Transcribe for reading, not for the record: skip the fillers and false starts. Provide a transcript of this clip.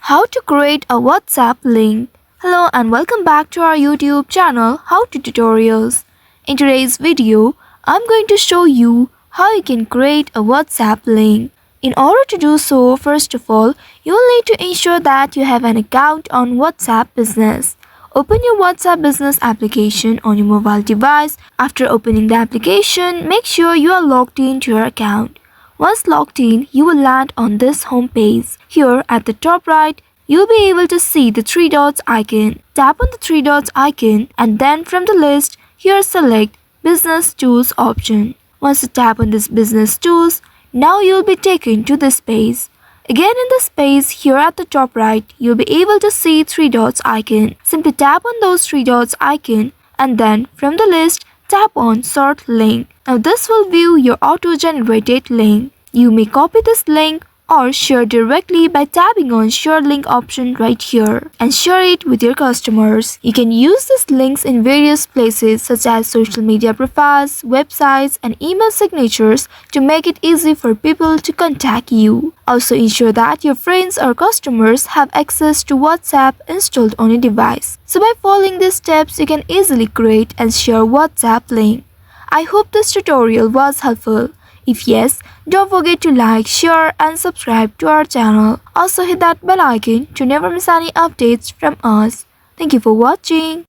How to create a WhatsApp link. Hello and welcome back to our YouTube channel How to Tutorials. In today's video, I'm going to show you how you can create a WhatsApp link. In order to do so, first of all, you will need to ensure that you have an account on WhatsApp Business. Open your WhatsApp Business application on your mobile device. After opening the application, make sure you are logged into your account. Once logged in, you will land on this home page. Here at the top right, you will be able to see the three dots icon. Tap on the three dots icon and then from the list, here select Business Tools option. Once you tap on this Business Tools, now you will be taken to this page. Again in this page, here at the top right, you will be able to see three dots icon. Simply tap on those three dots icon and then from the list, tap on Sort Link. Now this will view your auto-generated link. You may copy this link or share directly by tapping on Share Link option right here and share it with your customers. You can use these links in various places such as social media profiles, websites, and email signatures to make it easy for people to contact you. Also ensure that your friends or customers have access to WhatsApp installed on your device. So by following these steps, you can easily create and share WhatsApp link. I hope this tutorial was helpful. If yes, don't forget to like, share and subscribe to our channel. Also hit that bell icon to never miss any updates from us. Thank you for watching.